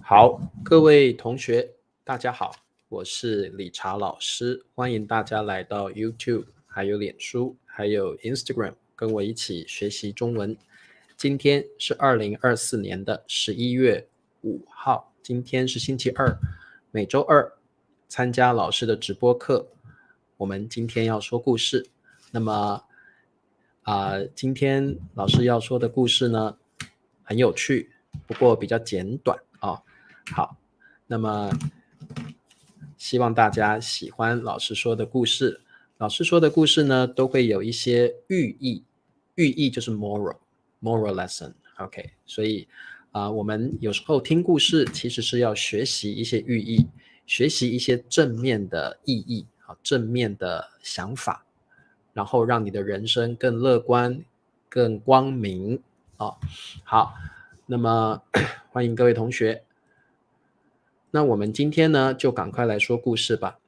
好，各位同学，大家好，我是理查老师，欢迎大家来到 YouTube， 还有脸书，还有 Instagram， 跟我一起学习中文。今天是2024年的11月5号，今天是星期二，每周二参加老师的直播课。我们今天要说故事，那么今天老师要说的故事呢，很有趣，不过比较简短啊。好，那么希望大家喜欢老师说的故事。老师说的故事呢，都会有一些寓意，寓意就是 moral lesson。OK， 所以我们有时候听故事其实是要学习一些寓意，学习一些正面的意义，正面的想法，然后让你的人生更乐观、更光明。好，那么欢迎各位同学。那我们今天呢，就赶快来说故事吧。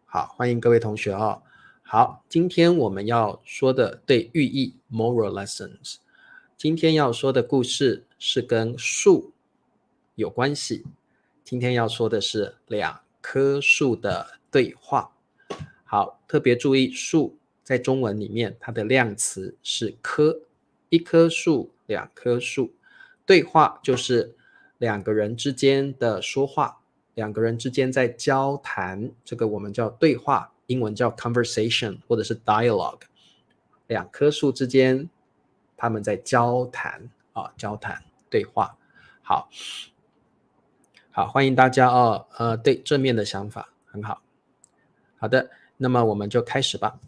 好，欢迎各位同学哦。好，今天我们要说的对寓意 moral lessons， 今天要说的故事是跟树有关系。今天要说的是两棵树的对话。好，特别注意树在中文里面它的量词是棵，一棵树，两棵树。对话就是两个人之间的说话，两个人之间在交谈，这个我们叫对话，英文叫 conversation 或者是 dialogue。两棵树之间他们在交谈交谈对话。好，欢迎大家对正面的想法很好。好的，那么我们就开始吧。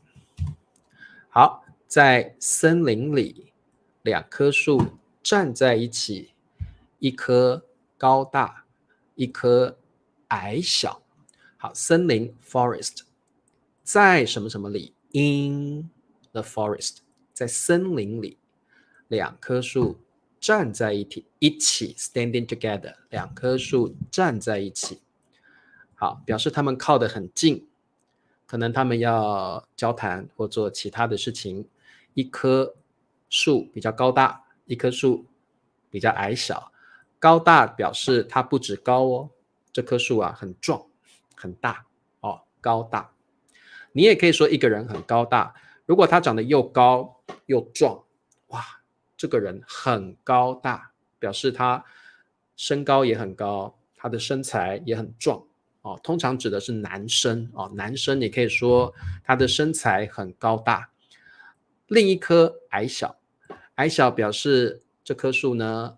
好，在森林里，两棵树站在一起，一棵高大，一棵矮小。好，森林 forest， 在什么什么里 in the forest， 在森林里，两棵树站在一起 standing together， 两棵树站在一起。好，表示他们靠得很近，可能他们要交谈或做其他的事情。一棵树比较高大，一棵树比较矮小。高大表示它不止高哦，这棵树很壮很大高大。你也可以说一个人很高大，如果他长得又高又壮，哇，这个人很高大，表示他身高也很高，他的身材也很壮通常指的是男生男生也可以说他的身材很高大。另一棵矮小，矮小表示这棵树呢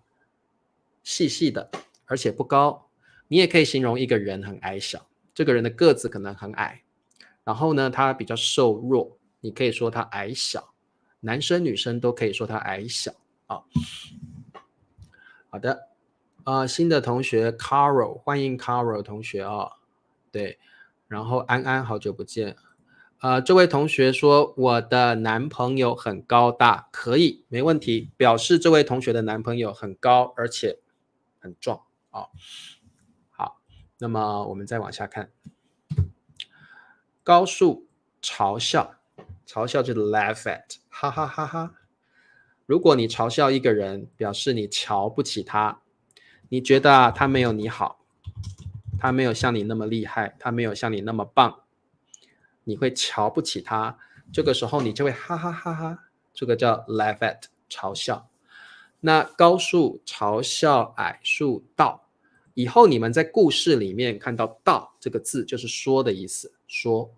细细的，而且不高。你也可以形容一个人很矮小，这个人的个子可能很矮，然后呢他比较瘦弱，你可以说他矮小。男生女生都可以说他矮小好的，新的同学 Carol， 欢迎 Carol 同学对，然后安安好久不见。这位同学说我的男朋友很高大，可以，没问题，表示这位同学的男朋友很高而且很壮好，那么我们再往下看。高树嘲笑，嘲笑就是 laugh at， 哈哈哈哈。如果你嘲笑一个人，表示你瞧不起他，你觉得他没有你好，他没有像你那么厉害，他没有像你那么棒，你会瞧不起他，这个时候你就会哈哈哈哈，这个叫 laugh at， 嘲笑。那高树嘲笑矮树道，以后你们在故事里面看到道这个字就是说的意思，说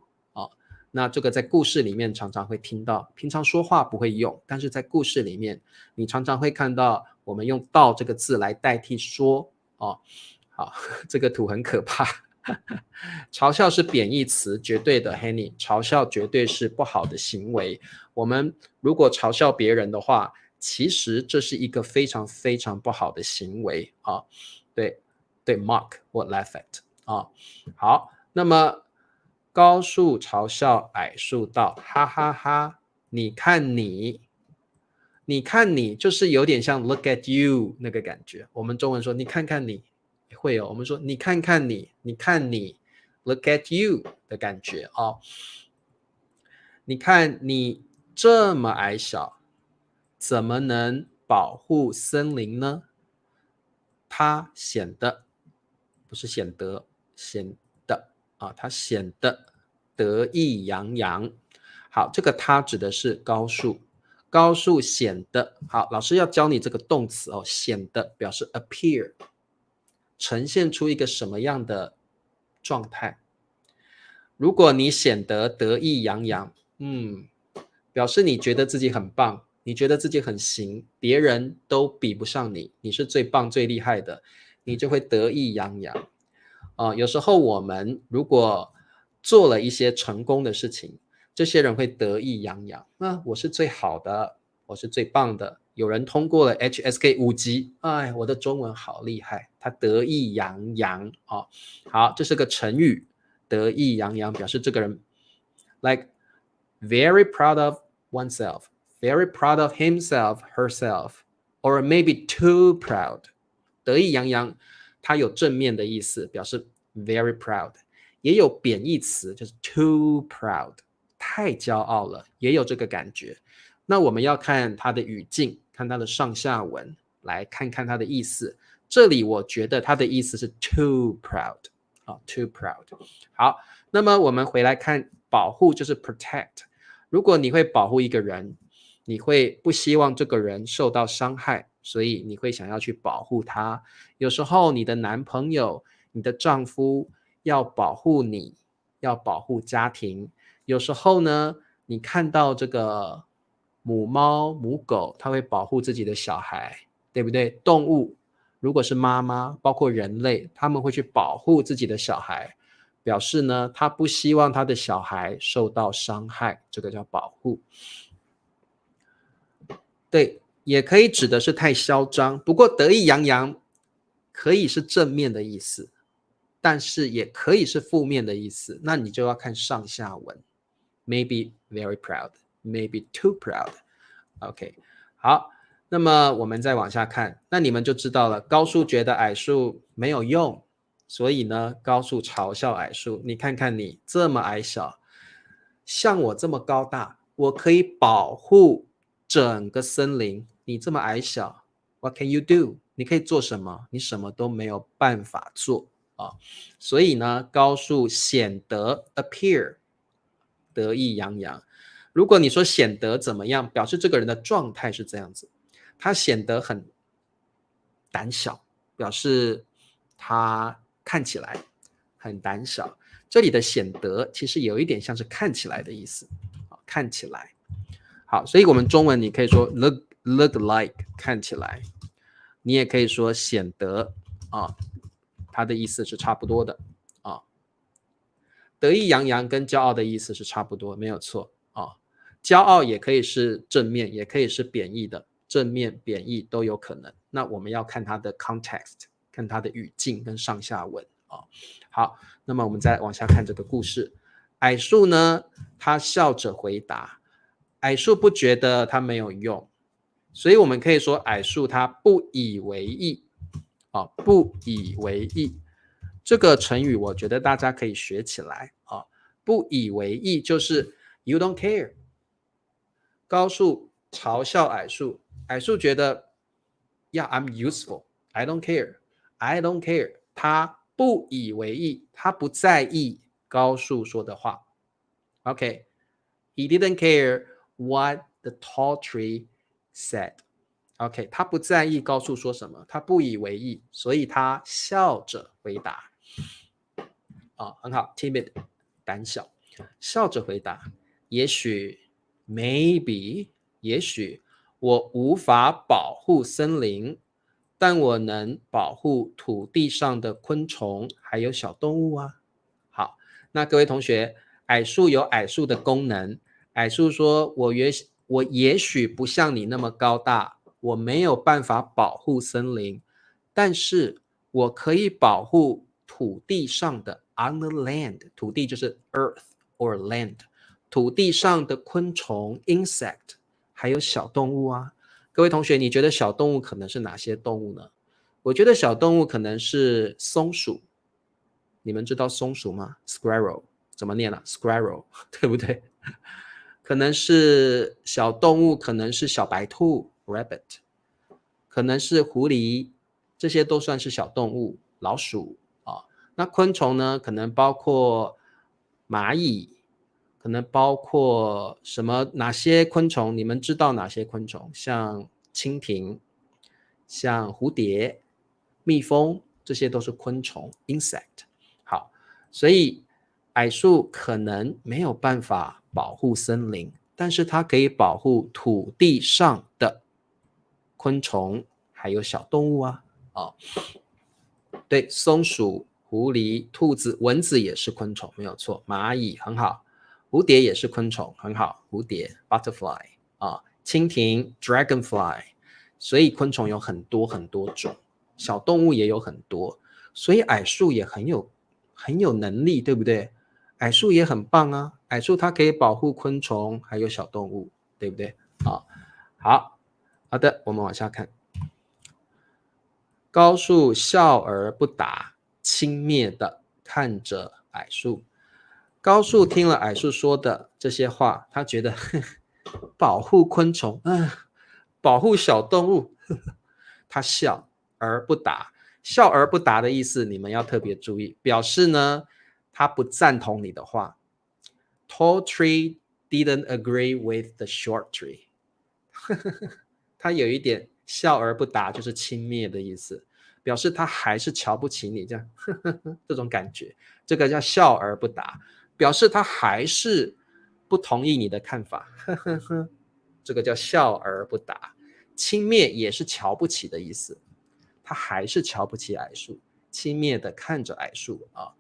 那这个在故事里面常常会听到，平常说话不会用，但是在故事里面你常常会看到我们用道这个字来代替说好，这个图很可怕嘲笑是贬义词，绝对的 Henny， 嘲笑绝对是不好的行为。我们如果嘲笑别人的话，其实这是一个非常非常不好的行为对 mock 或 laugh at 好，那么高树嘲笑矮树道，哈哈哈，你看你，你看你，就是有点像 look at you 那个感觉。我们中文说你看看你会有我们说你看看你，你看你 ，look at you 的感觉哦。你看你这么矮小，怎么能保护森林呢？它显得不是显得显得啊，它显得得意洋洋。好，这个它指的是高数，高数显得好。老师要教你这个动词哦，显得表示 appear，呈现出一个什么样的状态？如果你显得得意洋洋，表示你觉得自己很棒，你觉得自己很行，别人都比不上你，你是最棒最厉害的，你就会得意洋洋。有时候我们如果做了一些成功的事情，这些人会得意洋洋。我是最好的，我是最棒的。有人通过了 HSK 5级，哎，我的中文好厉害，他得意洋洋哦。好，这是个成语，得意洋洋表示这个人 like very proud of oneself, very proud of himself, herself, or maybe too proud。得意洋洋，它有正面的意思，表示 very proud，也有贬义词，就是 too proud，太骄傲了，也有这个感觉。那我们要看它的语境，看它的上下文，来看看它的意思。这里我觉得它的意思是 too proud，too proud。好，那么我们回来看保护，就是 protect。如果你会保护一个人，你会不希望这个人受到伤害，所以你会想要去保护他。有时候你的男朋友、你的丈夫要保护你，要保护家庭。有时候呢，你看到这个母猫、母狗，它会保护自己的小孩，对不对？动物如果是妈妈，包括人类，他们会去保护自己的小孩，表示呢，他不希望他的小孩受到伤害，这个叫保护。对，也可以指的是太嚣张，不过得意洋洋可以是正面的意思，但是也可以是负面的意思，那你就要看上下文。Maybe very proud, maybe too proud. OK， 好，那么我们再往下看，那你们就知道了，高数觉得矮数没有用，所以呢，高数嘲笑矮数。你看看你这么矮小，像我这么高大，我可以保护整个森林，你这么矮小 ，What can you do？ 你可以做什么？你什么都没有办法做啊。所以呢，高数显得 appear 得意洋洋。如果你说显得怎么样，表示这个人的状态是这样子，他显得很胆小，表示他看起来很胆小。这里的显得其实有一点像是看起来的意思，看起来。好，所以我们中文你可以说 look like 看起来，你也可以说显得啊，它的意思是差不多的啊。得意洋洋跟骄傲的意思是差不多，没有错啊。骄傲也可以是正面，也可以是贬义的，正面、贬义都有可能。那我们要看它的 context， 看它的语境跟上下文啊。好，那么我们再往下看这个故事。矮树呢，他笑着回答。矮树不觉得它没有用，所以我们可以说矮树它不以为意啊，不以为意。这个成语我觉得大家可以学起来啊，不以为意就是 you don't care。高树嘲笑矮树，矮树觉得 yeah I'm useful, I don't care, I don't care。他不以为意，他不在意高树说的话。OK， he didn't care what the tall tree said. OK， 他不在意高树说什么，他不以为意，所以他笑着回答。很好 ，timid， 胆小，笑着回答。也许 ，maybe， 也许我无法保护森林，但我能保护土地上的昆虫还有小动物啊。好，那各位同学，矮树有矮树的功能。矮树说：“我也许不像你那么高大，我没有办法保护森林，但是我可以保护土地上的 on the land， 土地就是 earth or land， 土地上的昆虫 insect， 还有小动物啊。各位同学，你觉得小动物可能是哪些动物呢？我觉得小动物可能是松鼠，你们知道松鼠吗 ？Squirrel 怎么念了 ？Squirrel 对不对？可能是小动物，可能是小白兔 （rabbit），可能是狐狸，这些都算是小动物。老鼠啊，那昆虫呢？可能包括蚂蚁，可能包括什么？哪些昆虫？你们知道哪些昆虫？像蜻蜓，像蝴蝶、蜜蜂，这些都是昆虫 （insect）。好，所以矮树可能没有办法保护森林，但是它可以保护土地上的昆虫还有小动物啊。对，松鼠、狐狸、兔子、蚊子也是昆虫，没有错。蚂蚁很好，蝴蝶也是昆虫，很好。蝴蝶 （butterfly） 蜻蜓 （dragonfly）。所以昆虫有很多很多种，小动物也有很多，所以矮树也很有能力，对不对？矮树也很棒啊，矮树它可以保护昆虫还有小动物，对不对？好的，我们往下看。高树笑而不答，轻蔑地看着矮树。高树听了矮树说的这些话，他觉得保护昆虫，保护小动物，他笑而不答。笑而不答的意思，你们要特别注意，表示呢，他不赞同你的话。Tall tree didn't agree with the short tree 他有一点笑而不答，就是轻蔑的意思，表示他还是瞧不起你，这样这种感觉，这个叫笑而不答，表示他还是不同意你的看法，这个叫笑而不答。轻蔑也是瞧不起的意思，他还是瞧不起矮树，轻蔑的看着矮树啊。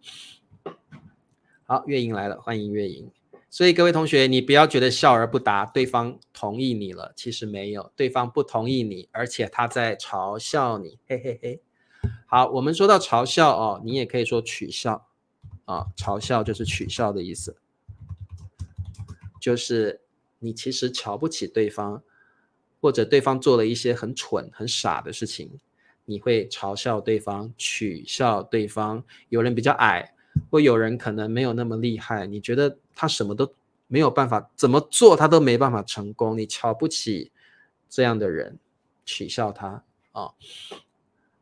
好，月莹来了，欢迎月莹。所以各位同学，你不要觉得笑而不答，对方同意你了，其实没有，对方不同意你，而且他在嘲笑你，嘿嘿嘿。好，我们说到嘲笑哦，你也可以说取笑啊，嘲笑就是取笑的意思，就是你其实瞧不起对方，或者对方做了一些很蠢、很傻的事情，你会嘲笑对方，取笑对方。有人比较矮，或有人可能没有那么厉害，你觉得他什么都没有办法，怎么做他都没办法成功，你瞧不起这样的人，取笑他啊。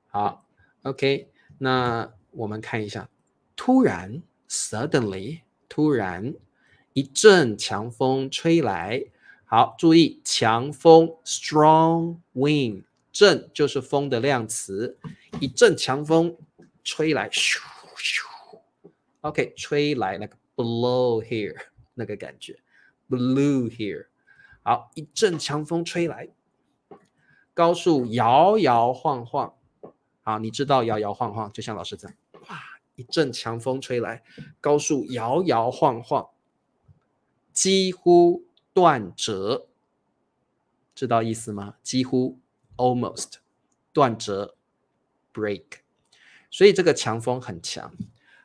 好 ，OK， 那我们看一下，突然 ，suddenly， 突然，一阵强风吹来。好，注意强风 strong wind， 阵就是风的量词，一阵强风吹来，咻咻 OK， 吹来那个 blow here 那个感觉 ，blew here。好，一阵强风吹来，高树摇摇晃晃。好，你知道摇摇晃晃，就像老师这样，哇，一阵强风吹来，高树摇摇晃晃，几乎断折。知道意思吗？几乎 almost 断折 break。所以这个强风很强，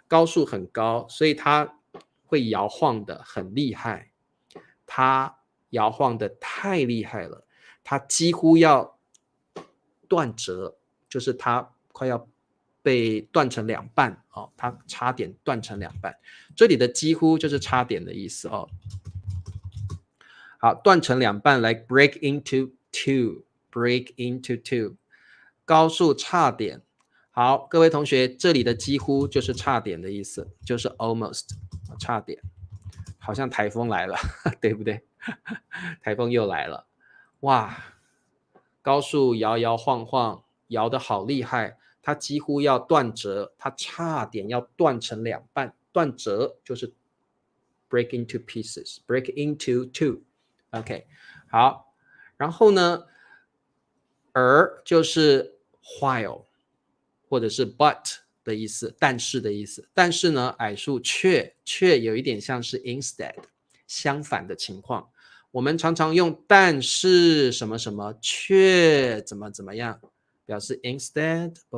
高树很高，所以它会摇晃的很厉害。它摇晃的太厉害了，它几乎要断折，就是它快要被断成两半哦，它差点断成两半。这里的几乎就是差点的意思哦。好，断成两半来 break into two，break into two， 高速差点。好，各位同学，这里的几乎就是差点的意思，就是 almost 差点。好像台风来了，对不对？台风又来了，哇！高速摇摇晃晃，摇得好厉害，它几乎要断折，它差点要断成两半。断折就是 break into pieces，break into two。OK， 好，然后呢，而就是 while 或者是 but 的意思，但是的意思。但是呢，矮树却有一点像是 instead 相反的情况。我们常常用但是什么什么却怎么怎么样，表示 instead 不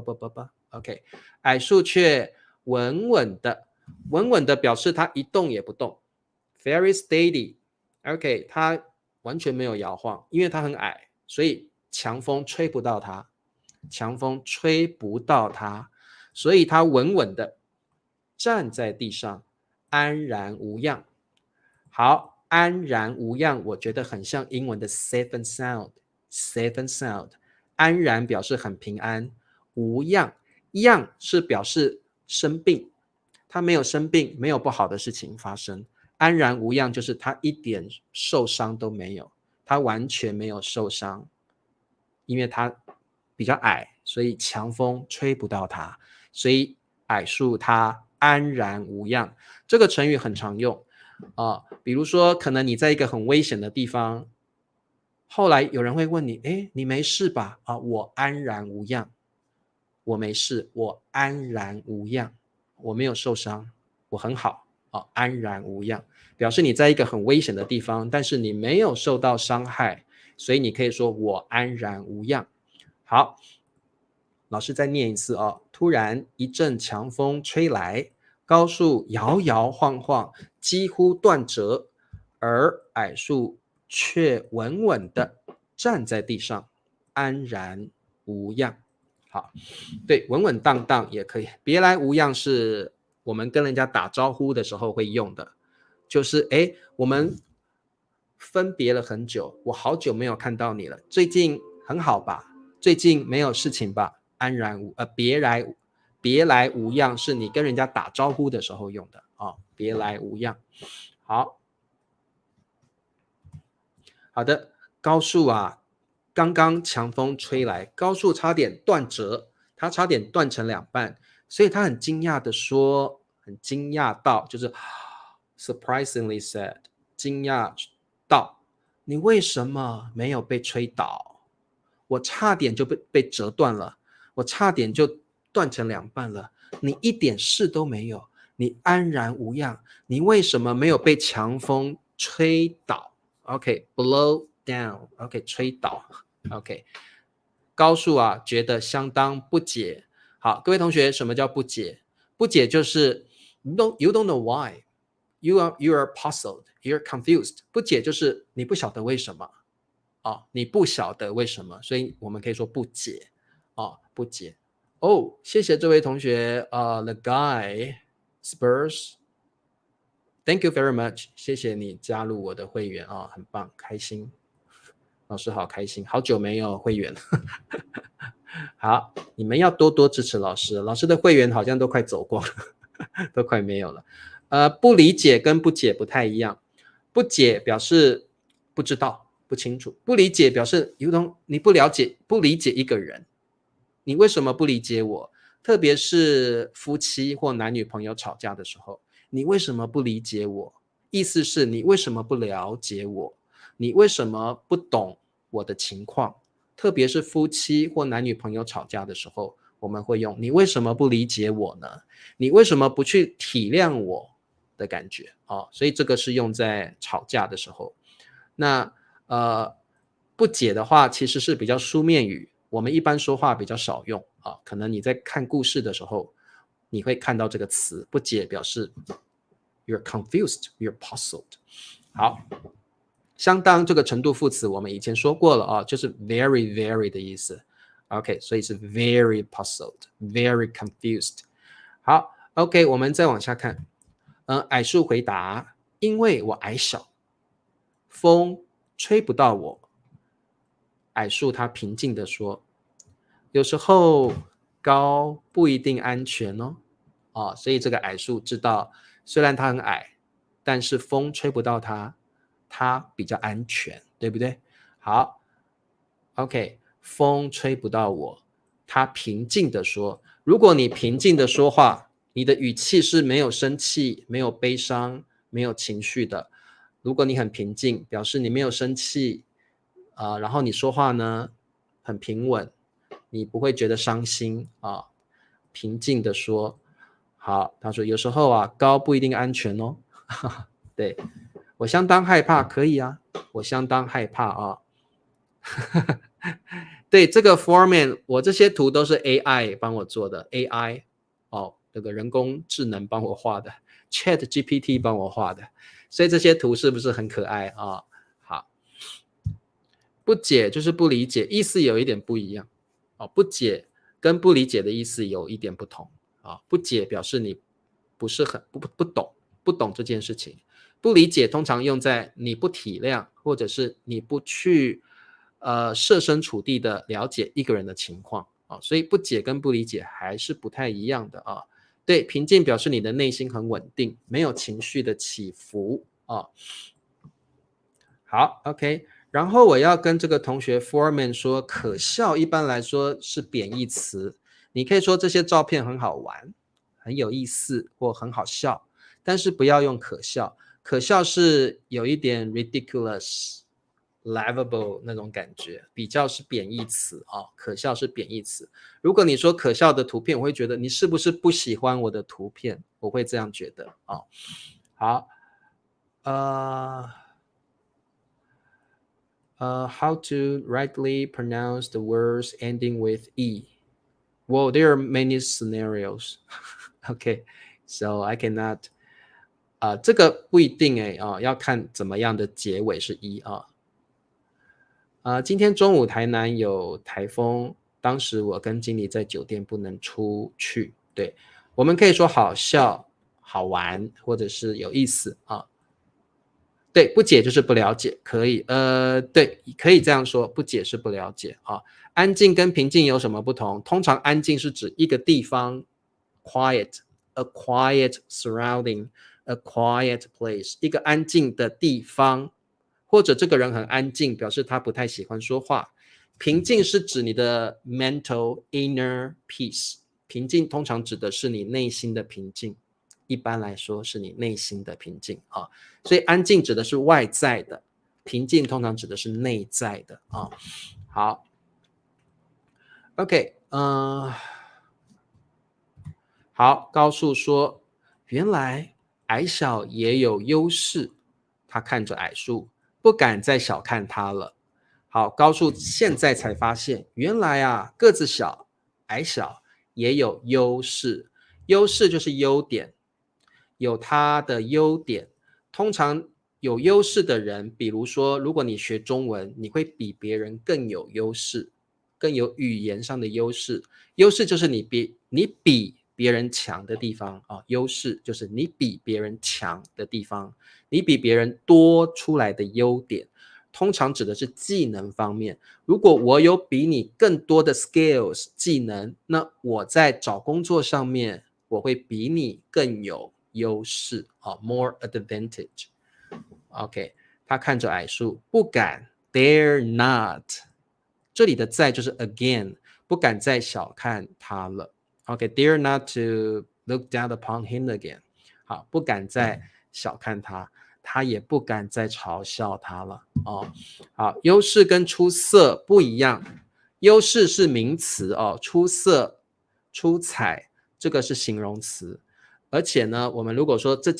OK， 矮树却稳稳的，稳稳的表示它一动也不动 ，very steady。OK， 它完全没有摇晃，因为它很矮，所以强风吹不到它。强风吹不到它，所以它稳稳的站在地上，安然无恙。好，安然无恙，我觉得很像英文的 safe and sound，safe and sound。安然表示很平安，无恙，恙是表示生病，他没有生病，没有不好的事情发生。安然无恙就是他一点受伤都没有，他完全没有受伤，因为他比较矮，所以强风吹不到他，所以矮树它安然无恙。这个成语很常用比如说可能你在一个很危险的地方，后来有人会问你，诶，你没事吧？我安然无恙，我没事，我安然无恙，我没有受伤，我很好安然无恙，表示你在一个很危险的地方，但是你没有受到伤害，所以你可以说我安然无恙。好，老师再念一次突然一阵强风吹来，高树摇摇晃晃，几乎断折，而矮树却稳稳地站在地上，安然无恙。好，对，稳稳当当也可以。别来无恙是我们跟人家打招呼的时候会用的，就是我们分别了很久，我好久没有看到你了，最近很好吧？最近没有事情吧？安然别来无恙是你跟人家打招呼的时候用的别来无恙。好的，高树刚刚强风吹来，高树差点断折，它差点断成两半，所以他很惊讶的说，很惊讶到，就是 surprisingly said， 惊讶到，你为什么没有被吹倒？我差点就被折断了，我差点就断成两半了，你一点事都没有，你安然无恙，你为什么没有被强风吹倒？ OK，blow down， OK， 吹倒。OK， 高树觉得相当不解。好，各位同学，什么叫不解？不解就是 you don't know why， you are puzzled， you're confused。 不解就是你不晓得为什么你不晓得为什么，所以我们可以说不解不解。谢谢这位同学The guy Spurs， Thank you very much， 谢谢你加入我的会员很棒，开心。老师好开心，好久没有会员了好，你们要多多支持老师，老师的会员好像都快走光了都快没有了。不理解跟不解不太一样，不解表示不知道不清楚，不理解表示你不了解不理解一个人，你为什么不理解我？特别是夫妻或男女朋友吵架的时候，你为什么不理解我？意思是你为什么不了解我？你为什么不懂我的情况？特别是夫妻或男女朋友吵架的时候，我们会用你为什么不理解我呢？你为什么不去体谅我的感觉所以这个是用在吵架的时候。那不解的话其实是比较书面语，我们一般说话比较少用可能你在看故事的时候你会看到这个词，不解表示 you're confused, you're puzzled。 好，相当这个程度副词我们以前说过了就是 very very 的意思。 OK， 所以是 very puzzled, very confused。 好 OK， 我们再往下看矮树回答，因为我矮小，风吹不到我。矮树他平静地说，有时候高不一定安全所以这个矮树知道虽然它很矮，但是风吹不到它，它比较安全，对不对？好 OK， 风吹不到我，他平静地说。如果你平静地说话，你的语气是没有生气，没有悲伤，没有情绪的。如果你很平静，表示你没有生气然后你说话呢很平稳，你不会觉得伤心平静地说。好，他说有时候高不一定安全对，我相当害怕，可以我相当害怕对，这个 format 我这些图都是 AI 帮我做的， AI 这个人工智能帮我画的， ChatGPT 帮我画的，所以这些图是不是很可爱好，不解就是不理解，意思有一点不一样不解跟不理解的意思有一点不同不解表示你不是很不懂这件事情，不理解通常用在你不体谅，或者是你不去设身处地的了解一个人的情况所以不解跟不理解还是不太一样的对，平静表示你的内心很稳定，没有情绪的起伏好 ，OK。然后我要跟这个同学 Foreman 说，可笑一般来说是贬义词，你可以说这些照片很好玩，很有意思或很好笑，但是不要用可笑，可笑是有一点 ridiculous、laughable 那种感觉，比较是贬义词可笑是贬义词。如果你说可笑的图片，我会觉得你是不是不喜欢我的图片？我会这样觉得好，how to rightly pronounce the words ending with E. Well, there are many scenarios. Okay, so I cannot. 这个不一定要看怎么样的结尾是E今天中午台南有台风，当时我跟经理在酒店不能出去。对，我们可以说好笑、好玩，或者是有意思对，不解就是不了解，可以，对，可以这样说，不解是不了解安静跟平静有什么不同？通常安静是指一个地方 ，quiet，a quiet surrounding，a quiet place， 一个安静的地方，或者这个人很安静，表示他不太喜欢说话。平静是指你的 mental inner peace， 平静通常指的是你内心的平静。一般来说是你内心的平静所以安静指的是外在的，平静通常指的是内在的好 ，OK， 好，高树说，原来矮小也有优势，他看着矮树，不敢再小看他了。好，高树现在才发现，原来个子小、矮小也有优势，优势就是优点。有他的优点，通常有优势的人，比如说，如果你学中文，你会比别人更有优势，更有语言上的优势。优势就是你比别人强的地方优势就是你比别人强的地方，你比别人多出来的优点，通常指的是技能方面。如果我有比你更多的 skills 技能，那我在找工作上面，我会比你更有优势more advantage。 OK， 他看着矮树，不敢 dare not， 这里的再就是 again， 不敢再小看他了。OK， dare not to look down upon him again。 好，不敢再小看他，他也不敢再嘲笑他了好，优势跟出色不一样，优势是名词出色、出彩这个是形容词。而且呢，我们如果说这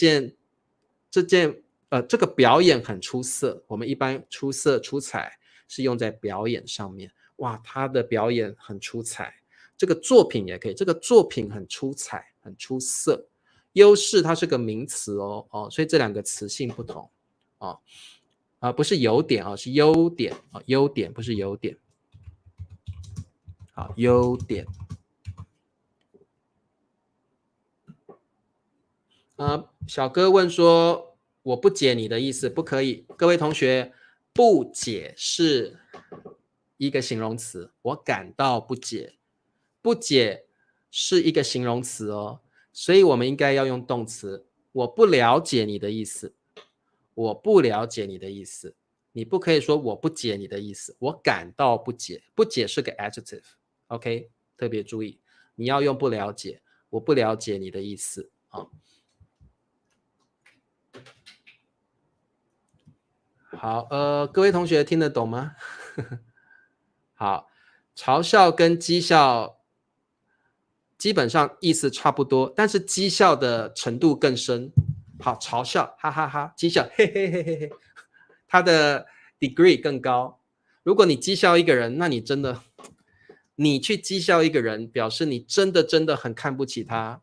个表演很出色，我们一般出色出彩是用在表演上面。哇，他的表演很出彩，这个作品也可以，这个作品很出彩很出色。优势它是个名词所以这两个词性不同不是优点是优点优点不是优点。好，优点小哥问说，我不解你的意思，不可以。各位同学，不解是一个形容词，我感到不解。不解是一个形容词所以我们应该要用动词。我不了解你的意思，我不了解你的意思。你不可以说我不解你的意思，我感到不解。不解是个 adjective，OK， 特别注意，你要用不了解，我不了解你的意思好，各位同学听得懂吗？好，嘲笑跟讥笑基本上意思差不多，但是讥笑的程度更深。好，嘲笑，哈哈哈，讥笑，嘿嘿嘿嘿嘿，它的 degree 更高。如果你讥笑一个人，那你真的，你去讥笑一个人，表示你真的很看不起他。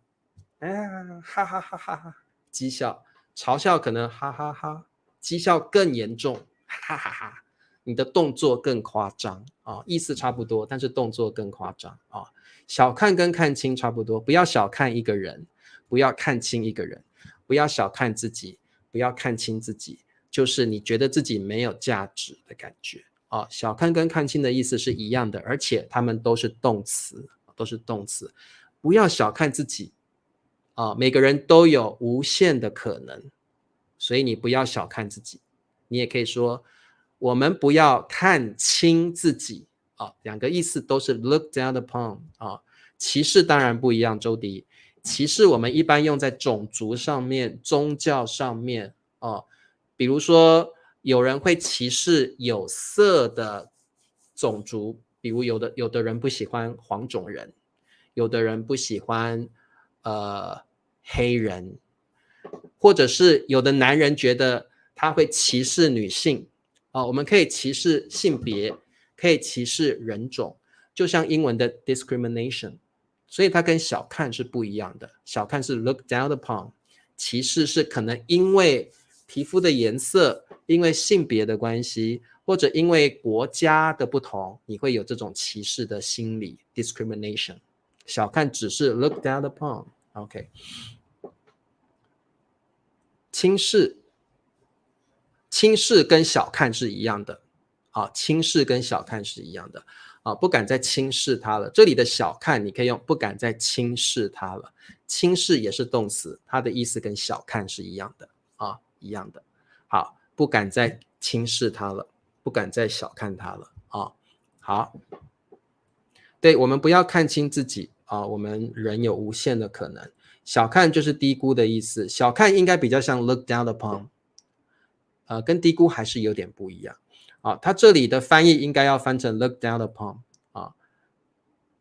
哈哈哈哈哈，讥笑，嘲笑可能哈哈哈，讥笑更严重，哈哈哈。你的动作更夸张啊，意思差不多，但是动作更夸张啊。小看跟看清差不多，不要小看一个人，不要看清一个人，不要小看自己，不要看清自己，就是你觉得自己没有价值的感觉啊。小看跟看清的意思是一样的，而且它们都是动词，都是动词。不要小看自己啊，每个人都有无限的可能，所以你不要小看自己。你也可以说，我们不要看清自己啊，两个意思都是 look down upon 啊。歧视当然不一样，周迪。歧视我们一般用在种族上面、宗教上面啊，比如说有人会歧视有色的种族，比如有的人不喜欢黄种人，有的人不喜欢黑人，或者是有的男人觉得他会歧视女性我们可以歧视性别，可以歧视人种，就像英文的 discrimination， 所以它跟小看是不一样的。小看是 look down upon， 歧视是可能因为皮肤的颜色，因为性别的关系，或者因为国家的不同，你会有这种歧视的心理 discrimination。小看只是 look down upon，OK。轻视跟小看是一样的轻视跟小看是一样的不敢再轻视它了。这里的小看你可以用不敢再轻视它了，轻视也是动词，它的意思跟小看是一样的一样的。好，不敢再轻视它了，不敢再小看它了好，对，我们不要看清自己我们人有无限的可能。小看就是低估的意思，小看应该比较像 look down upon，跟低估还是有点不一样它这里的翻译应该要翻成 look down upon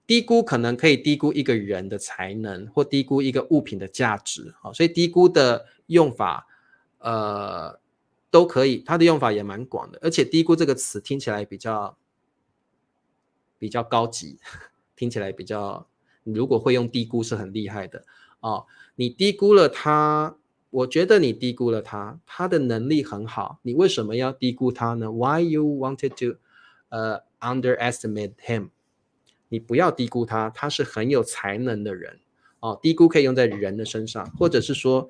低估可能可以低估一个人的才能，或低估一个物品的价值所以低估的用法都可以，它的用法也蛮广的，而且低估这个词听起来比较高级，听起来比较，你如果会用低估是很厉害的你低估了他，我觉得你低估了他，他的能力很好，你为什么要低估他呢？ Why you wanted to underestimate him？ 你不要低估他，他是很有才能的人低估可以用在人的身上，或者是说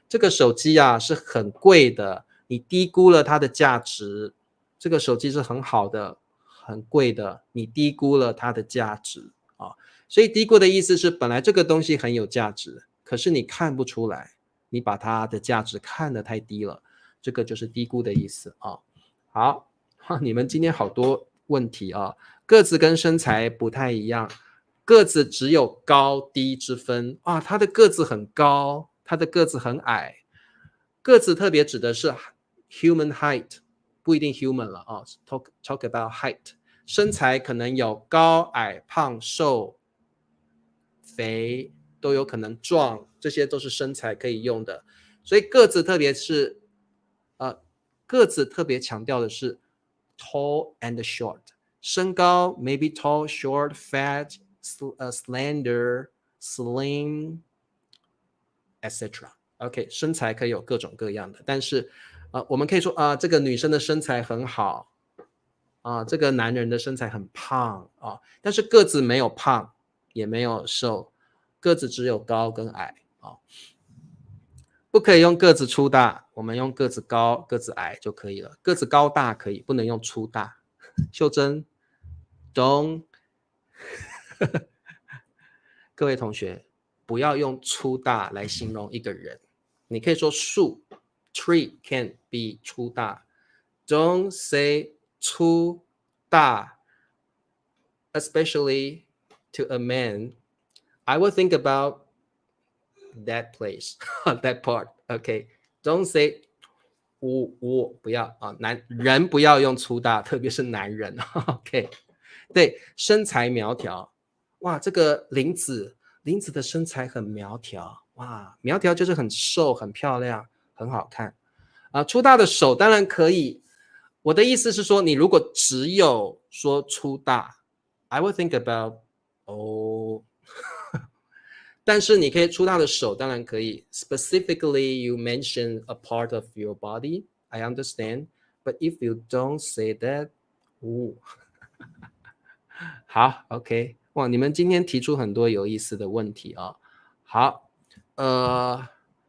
这个手机是很贵的，你低估了它的价值，这个手机是很好的很贵的，你低估了它的价值所以低估的意思是本来这个东西很有价值，可是你看不出来，你把它的价值看得太低了，这个就是低估的意思好你们今天好多问题个子跟身材不太一样，个子只有高低之分他的个子很高，他的个子很矮，个子特别指的是 human height， 不一定 human 了talk about height。 身材可能有高矮胖瘦肥，都有可能壮，这些都是身材可以用的。所以个子特别是个子特别强调的是 tall and short， 身高 maybe tall short fat slender slim etc。 OK， 身材可以有各种各样的，但是我们可以说这个女生的身材很好这个男人的身材很胖但是个子没有胖也没有瘦，个子只有高跟矮不可以用个子粗大，我们用个子高个子矮就可以了。个子高大可以，不能用粗大。秀珍 don't 各位同学不要用粗大来形容一个人，你可以说树 tree can be 粗大， don't say 粗大 especially to a man. I will think about that place that part. Okay, don't say 我不要人不要用粗大，特别是男人OK， 对，身材苗条，哇，这个林子的身材很苗条，哇，苗条就是很瘦很漂亮很好看粗大的手当然可以，我的意思是说你如果只有说粗大 I will think about 但是你可以粗大的手当然可以 specifically you mention a part of your body I understand, but if you don't say that 哦，好 ，OK， 哇，你们今天提出很多有意思的问题啊。好，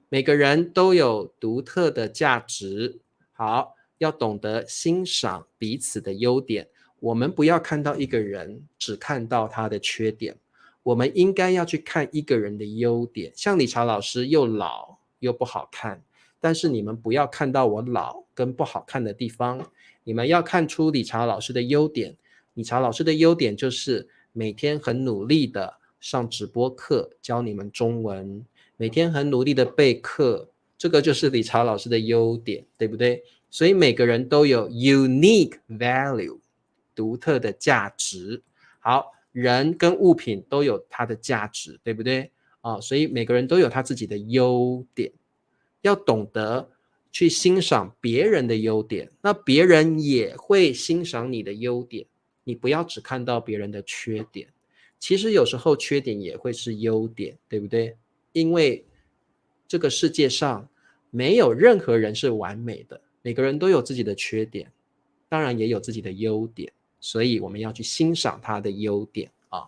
每个人都有独特的价值，好，要懂得欣赏彼此的优点。我们不要看到一个人只看到他的缺点，我们应该要去看一个人的优点。像理查老师又老又不好看，但是你们不要看到我老跟不好看的地方，你们要看出理查老师的优点。理查老师的优点就是每天很努力的上直播课教你们中文，每天很努力的备课，这个就是理查老师的优点，对不对？所以每个人都有 unique value， 独特的价值。好，人跟物品都有它的价值，对不对？所以每个人都有他自己的优点，要懂得去欣赏别人的优点，那别人也会欣赏你的优点。你不要只看到别人的缺点，其实有时候缺点也会是优点，对不对？因为这个世界上没有任何人是完美的，每个人都有自己的缺点，当然也有自己的优点，所以我们要去欣赏他的优点啊。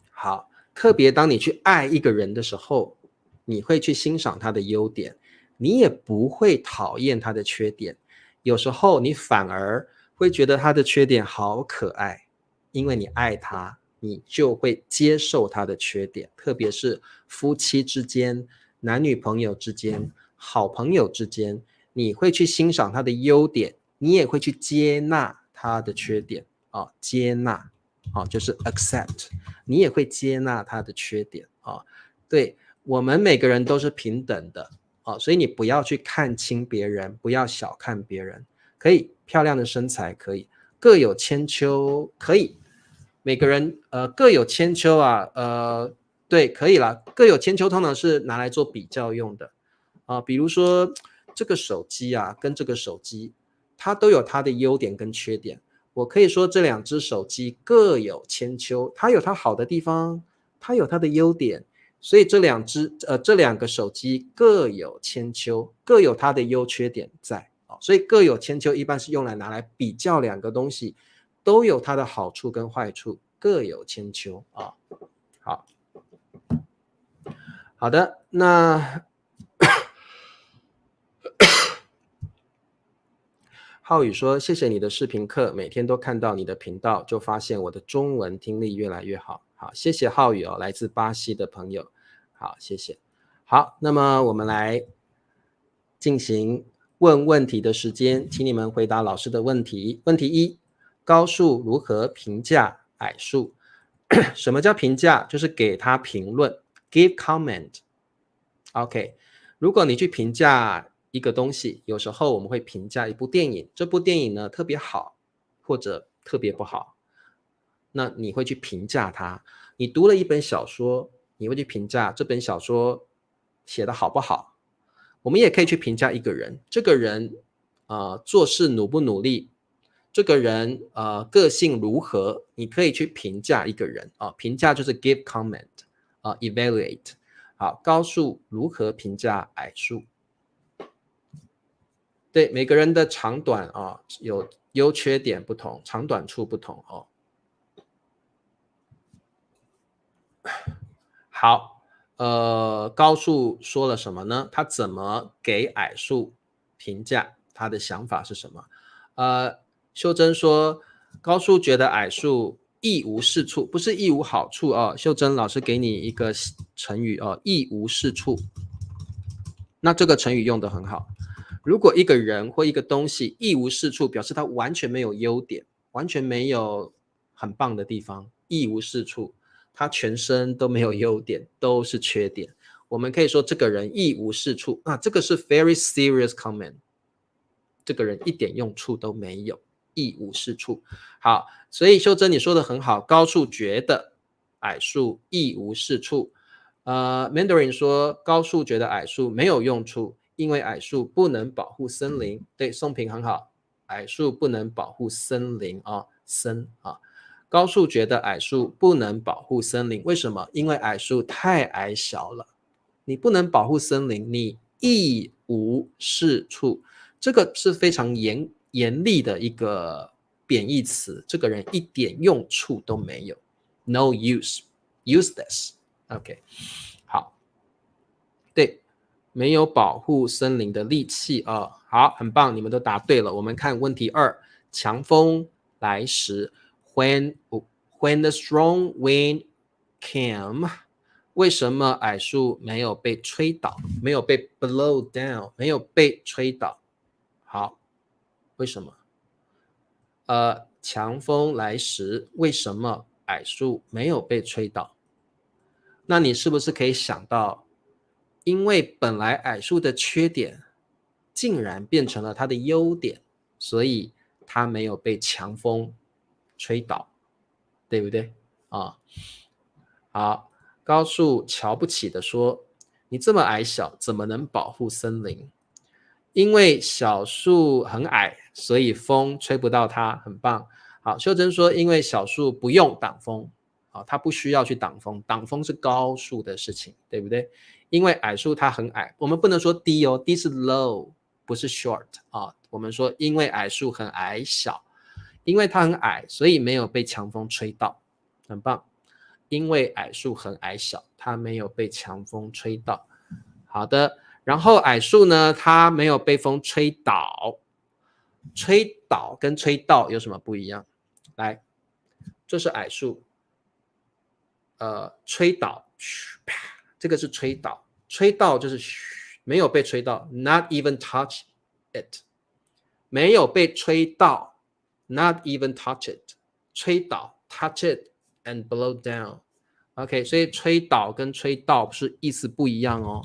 好，特别当你去爱一个人的时候，你会去欣赏他的优点，你也不会讨厌他的缺点，有时候你反而会觉得他的缺点好可爱，因为你爱他，你就会接受他的缺点，特别是夫妻之间、男女朋友之间、好朋友之间，你会去欣赏他的优点，你也会去接纳他的缺点啊，接纳啊，就是 accept， 你也会接纳他的缺点啊。对，我们每个人都是平等的啊，所以你不要去看轻别人，不要小看别人。可以漂亮的身材可以，各有千秋可以，每个人各有千秋啊，对，可以啦，各有千秋通常是拿来做比较用的啊，比如说这个手机啊跟这个手机，它都有它的优点跟缺点。我可以说这两只手机各有千秋，它有它好的地方，它有它的优点，所以这两个手机各有千秋，各有它的优缺点在。所以各有千秋一般是用来拿来比较两个东西，都有它的好处跟坏处，各有千秋啊。好，好的，那浩宇说：“谢谢你的视频课，每天都看到你的频道，就发现我的中文听力越来越好。”好，谢谢浩宇哦，来自巴西的朋友。好，谢谢。好，那么我们来进行问问题的时间，请你们回答老师的问题。问题一：高数如何评价矮数？什么叫评价？就是给他评论 ，give comment。OK，如果你去评价一个东西，有时候我们会评价一部电影，这部电影呢特别好，或者特别不好，那你会去评价它。你读了一本小说，你会去评价这本小说写的好不好。我们也可以去评价一个人，这个人做事努不努力，这个人个性如何，你可以去评价一个人啊。评价就是 give comment evaluate。好，高数如何评价矮数？对，每个人的长短啊有优缺点不同，长短处不同哦。好，高数说了什么呢？他怎么给矮数评价？他的想法是什么？秀珍说，高数觉得矮数一无是处，不是一无好处哦。秀珍老师给你一个成语哦，一无是处。那这个成语用得很好。如果一个人或一个东西一无是处，表示它完全没有优点，完全没有很棒的地方，一无是处，他全身都没有优点，都是缺点。我们可以说这个人一无是处，这个是 very serious comment， 这个人一点用处都没有，一无是处。好，所以秀珍你说的很好，高数觉得矮数一无是处。Mandarin 说高数觉得矮数没有用处，因为矮树不能保护森林。对，宋平很好，矮树不能保护森林啊，高树觉得矮树不能保护森林，为什么？因为矮树太矮小了，你不能保护森林，你一无是处。这个是非常严厉的一个贬义词，这个人一点用处都没有 ，no use, useless。OK， 好，对，没有保护森林的力气啊。好，很棒，你们都答对了。我们看问题2，强风来时 when the strong wind came， 为什么矮树没有被吹倒，没有被 blow down， 没有被吹倒？好，为什么？强风来时，为什么矮树没有被吹倒？那你是不是可以想到，因为本来矮树的缺点竟然变成了它的优点，所以它没有被强风吹倒，对不对？啊，好，高树瞧不起的说：“你这么矮小，怎么能保护森林？”因为小树很矮，所以风吹不到它，很棒。好，秀珍说，因为小树不用挡风，好，它不需要去挡风，挡风是高树的事情，对不对？因为矮树它很矮，我们不能说低哦，低是 low， 不是 short 啊。我们说因为矮树很矮小，因为它很矮，所以没有被强风吹到，很棒。因为矮树很矮小，它没有被强风吹到。好的。然后矮树呢，它没有被风吹倒，吹倒跟吹到有什么不一样？来，这是矮树，吹倒，这个是吹倒，吹到就是没有被吹到 ，not even touch it， 没有被吹到 ，not even touch it， 吹倒 touch it and blow down。OK， 所以吹倒跟吹到是意思不一样哦。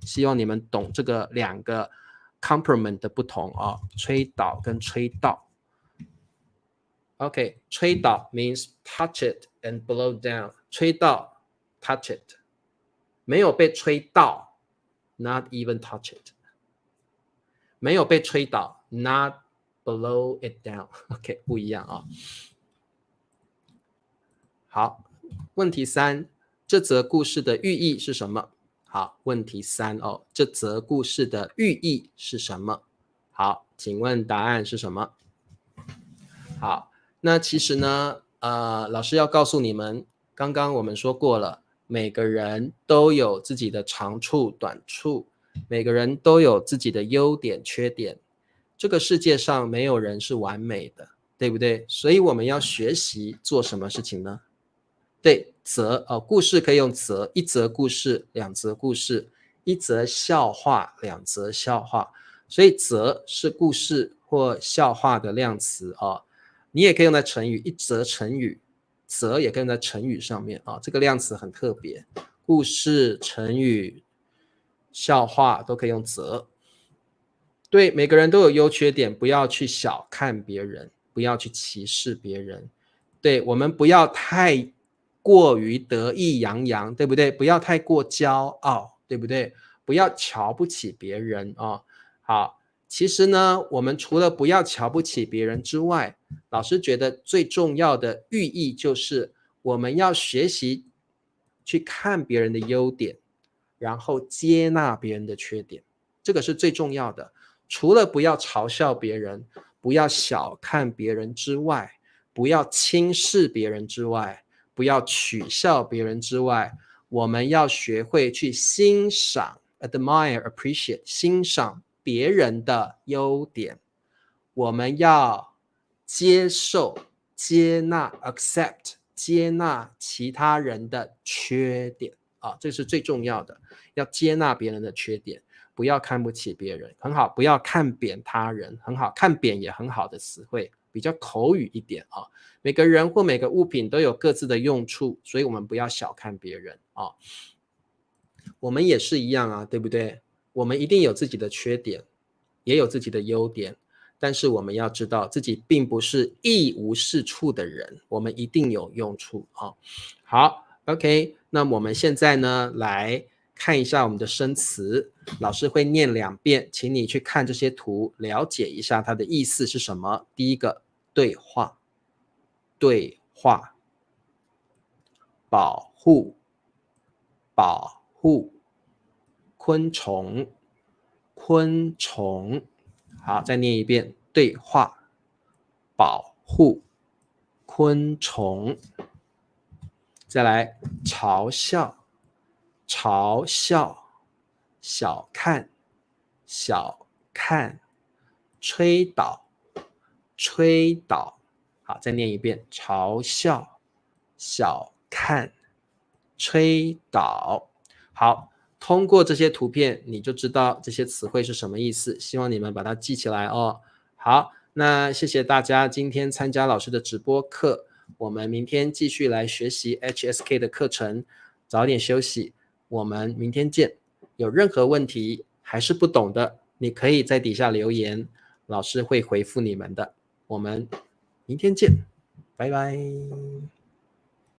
希望你们懂这个两个 complement 的不同啊，吹倒跟吹到。OK， 吹倒 means touch it and blow down， 吹到 touch it， 没有被吹到 not even touch it， 没有被吹倒 not blow it down。 OK， 不一样啊。好，问题3，这则故事的寓意是什么？好，问题3哦，这则故事的寓意是什么？好，请问答案是什么？好，那其实呢，老师要告诉你们，刚刚我们说过了，每个人都有自己的长处、短处，每个人都有自己的优点、缺点。这个世界上没有人是完美的，对不对？所以我们要学习做什么事情呢？对，故事可以用则，一则故事，两则故事，一则笑话，两则笑话。所以则是故事或笑话的量词啊，你也可以用在成语，一则成语，则也可以用在成语上面啊，这个量词很特别，故事、成语、笑话都可以用则。对，每个人都有优缺点，不要去小看别人，不要去歧视别人。对，我们不要太过于得意洋洋，对不对？不要太过骄傲，对不对？不要瞧不起别人哦。好，其实呢，我们除了不要瞧不起别人之外，老师觉得最重要的寓意就是我们要学习去看别人的优点，然后接纳别人的缺点，这个是最重要的。除了不要嘲笑别人，不要小看别人之外，不要轻视别人之外，不要取笑别人之外，我们要学会去欣赏 admire appreciate 欣赏别人的优点，我们要接受接纳 accept 接纳其他人的缺点啊，这是最重要的，要接纳别人的缺点，不要看不起别人，很好，不要看扁他人，很好，看扁也很好的词汇，比较口语一点啊。每个人或每个物品都有各自的用处，所以我们不要小看别人啊。我们也是一样啊，对不对？我们一定有自己的缺点，也有自己的优点，但是我们要知道自己并不是一无是处的人，我们一定有用处啊。好 ，OK， 那我们现在呢来看一下我们的生词，老师会念2遍，请你去看这些图，了解一下它的意思是什么。第一个，对话，对话，保护，保护，昆虫，昆虫。好，再念一遍，对话，保户，昆虫。再来嘲笑，嘲笑，小看，小看，吹倒，吹倒。好，再念一遍，嘲笑，小看，吹倒。好，通过这些图片，你就知道这些词汇是什么意思，希望你们把它记起来哦。好，那谢谢大家今天参加老师的直播课，我们明天继续来学习 HSK 的课程，早点休息，我们明天见。有任何问题还是不懂的，你可以在底下留言，老师会回复你们的。我们明天见，拜拜。